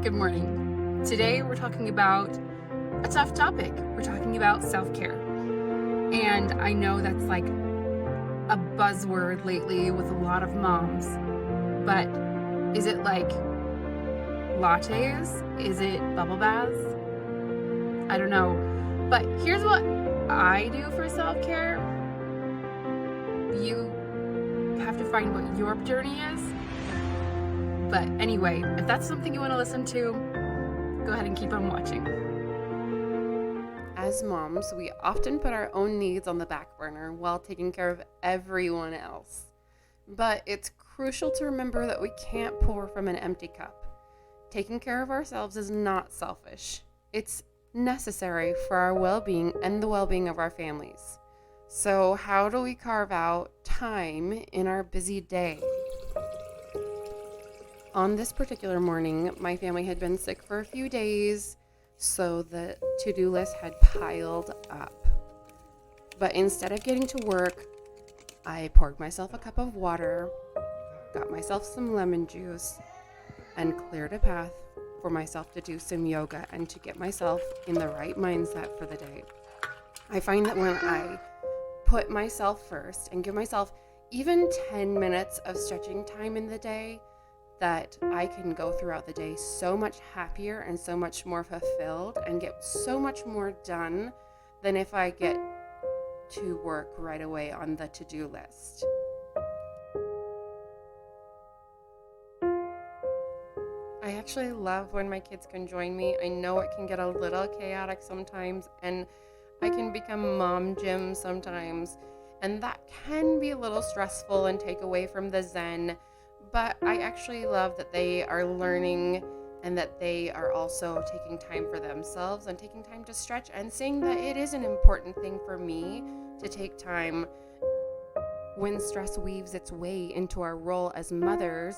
Good morning. Today we're talking about a tough topic. We're talking about self-care. And I know that's like a buzzword lately with a lot of moms. But is it like lattes? Is it bubble baths? I don't know. But here's what I do for self-care. You have to find what your journey is. But anyway, if that's something you want to listen to, go ahead and keep on watching. As moms, we often put our own needs on the back burner while taking care of everyone else. But it's crucial to remember that we can't pour from an empty cup. Taking care of ourselves is not selfish. It's necessary for our well-being and the well-being of our families. So how do we carve out time in our busy day? On this particular morning, my family had been sick for a few days, so the to-do list had piled up. But instead of getting to work, I poured myself a cup of water, got myself some lemon juice, and cleared a path for myself to do some yoga and to get myself in the right mindset for the day. I find that when I put myself first and give myself even 10 minutes of stretching time in the day, that I can go throughout the day so much happier and so much more fulfilled and get so much more done than if I get to work right away on the to-do list. I actually love when my kids can join me. I know it can get a little chaotic sometimes, and I can become mom Jim sometimes, and that can be a little stressful and take away from the zen. But I actually love that they are learning and that they are also taking time for themselves and taking time to stretch and seeing that it is an important thing for me to take time. When stress weaves its way into our role as mothers,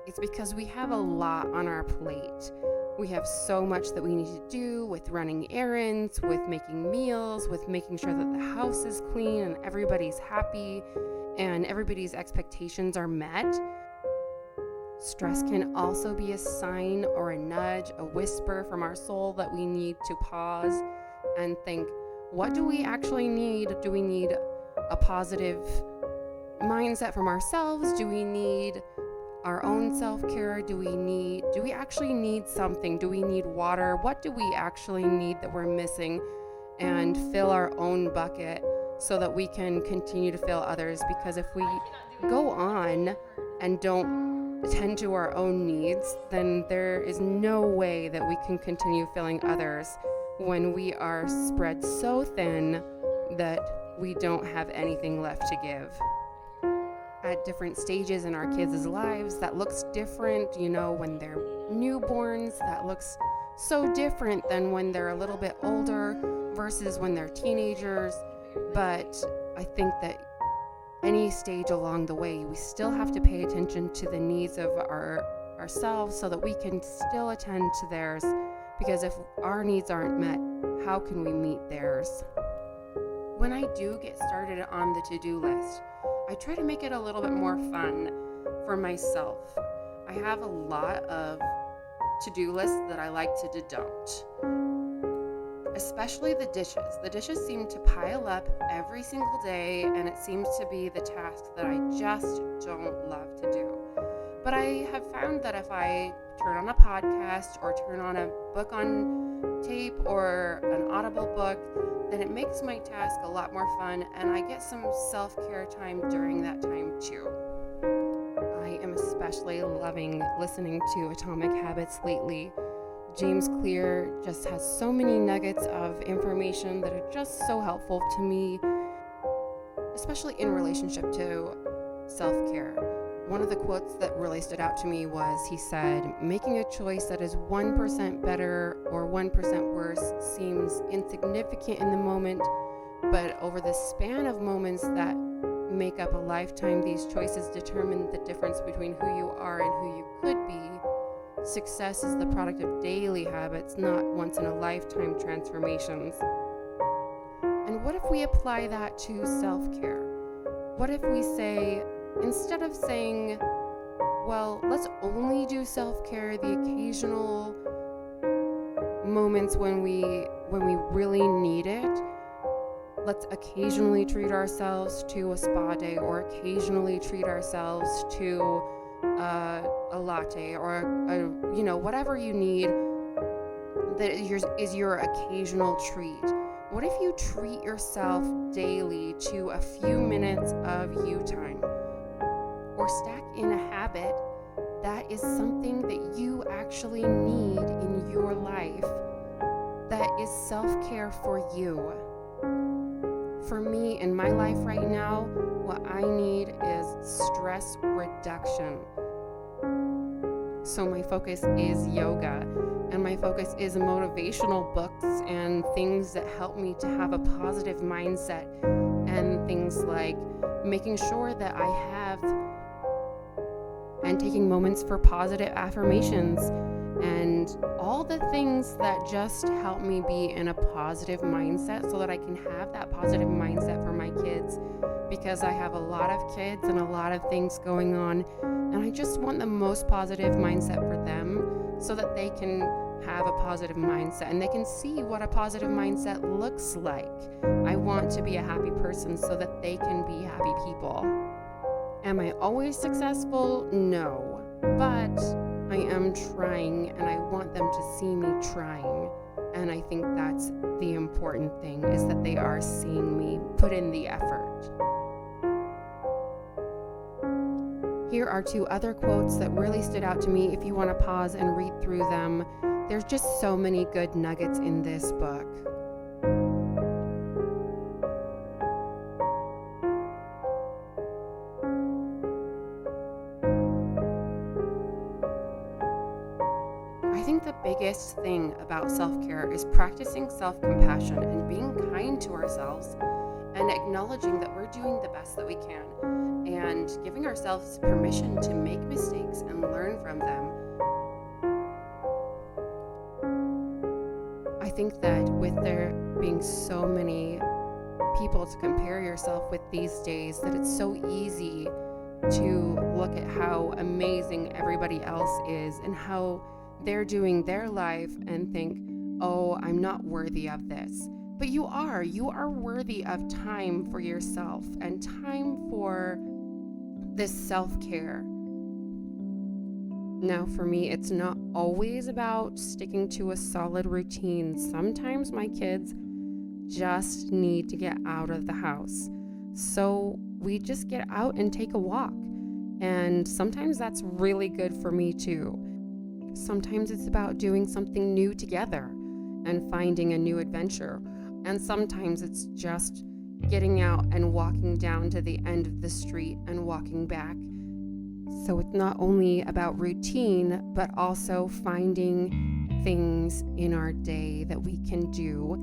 it's because we have a lot on our plate. We have so much that we need to do with running errands, with making meals, with making sure that the house is clean and everybody's happy and everybody's expectations are met. Stress can also be a sign or a nudge, a whisper from our soul that we need to pause and think, what do we actually need? Do we need a positive mindset from ourselves? Do we need our own self-care? Do we actually need something? Do we need water? What do we actually need that we're missing? And fill our own bucket so that we can continue to fill others. Because if we go on and don't attend to our own needs, then there is no way that we can continue filling others when we are spread so thin that we don't have anything left to give. At different stages in our kids' lives, that looks different. When they're newborns, that looks so different than when they're a little bit older versus when they're teenagers. But I think that any stage along the way, we still have to pay attention to the needs of ourselves so that we can still attend to theirs. Because if our needs aren't met, how can we meet theirs? When I do get started on the to-do list, I try to make it a little bit more fun for myself. I have a lot of to-do lists that I like to deduct. Especially the dishes. The dishes seem to pile up every single day, and it seems to be the task that I just don't love to do. But I have found that if I turn on a podcast or turn on a book on tape or an Audible book, then it makes my task a lot more fun, and I get some self-care time during that time too. I am especially loving listening to Atomic Habits lately. James Clear just has so many nuggets of information that are just so helpful to me, especially in relationship to self-care. One of the quotes that really stood out to me was, he said, making a choice that is 1% better or 1% worse seems insignificant in the moment, but over the span of moments that make up a lifetime, these choices determine the difference between who you are and who you could be. Success is the product of daily habits, not once-in-a-lifetime transformations. And what if we apply that to self-care? What if we say, instead of saying, well, let's only do self-care the occasional moments when we really need it, let's occasionally treat ourselves to a spa day, or occasionally treat ourselves to a latte, or whatever you need that is your occasional treat. What if you treat yourself daily to a few minutes of you time, or stack in a habit that is something that you actually need in your life, that is self-care for you? For me, in my life right now, what I need is stress reduction. So my focus is yoga, and my focus is motivational books and things that help me to have a positive mindset, and things like making sure that I have and taking moments for positive affirmations, and all the things that just help me be in a positive mindset so that I can have that positive mindset for my kids, because I have a lot of kids and a lot of things going on, and I just want the most positive mindset for them so that they can have a positive mindset and they can see what a positive mindset looks like. I want to be a happy person so that they can be happy people. Am I always successful? No, but I am trying, and I want them to see me trying. And I think that's the important thing, is that they are seeing me put in the effort. Here are 2 other quotes that really stood out to me if you want to pause and read through them. There's just so many good nuggets in this book. I think the biggest thing about self-care is practicing self-compassion and being kind to ourselves, and acknowledging that we're doing the best that we can, and giving ourselves permission to make mistakes and learn from them. I think that with there being so many people to compare yourself with these days, that it's so easy to look at how amazing everybody else is and how they're doing their life and think, oh, I'm not worthy of this. But you are worthy of time for yourself and time for this self-care. Now, for me, it's not always about sticking to a solid routine. Sometimes my kids just need to get out of the house. So we just get out and take a walk. And sometimes that's really good for me too. Sometimes it's about doing something new together and finding a new adventure. And sometimes it's just getting out and walking down to the end of the street and walking back. So it's not only about routine, but also finding things in our day that we can do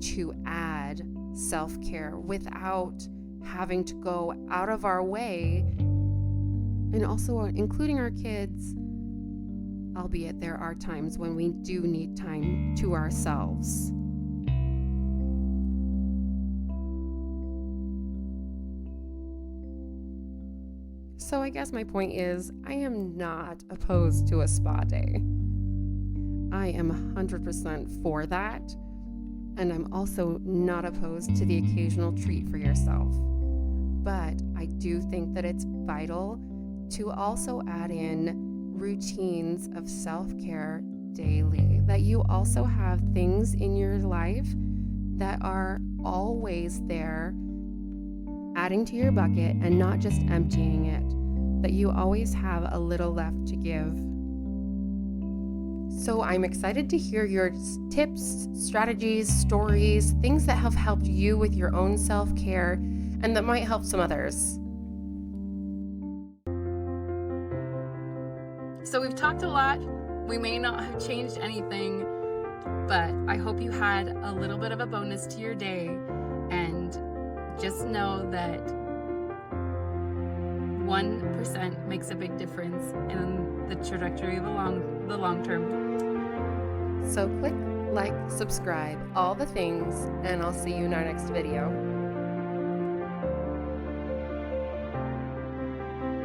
to add self-care without having to go out of our way, and also including our kids, albeit there are times when we do need time to ourselves. So I guess my point is, I am not opposed to a spa day. I am 100% for that. And I'm also not opposed to the occasional treat for yourself. But I do think that it's vital to also add in routines of self-care daily, that you also have things in your life that are always there, adding to your bucket and not just emptying it, that you always have a little left to give. So I'm excited to hear your tips, strategies, stories, things that have helped you with your own self-care and that might help some others. So we've talked a lot. We may not have changed anything, but I hope you had a little bit of a bonus to your day, and just know that 1% makes a big difference in the trajectory of the long term. So click, like, subscribe, all the things, and I'll see you in our next video.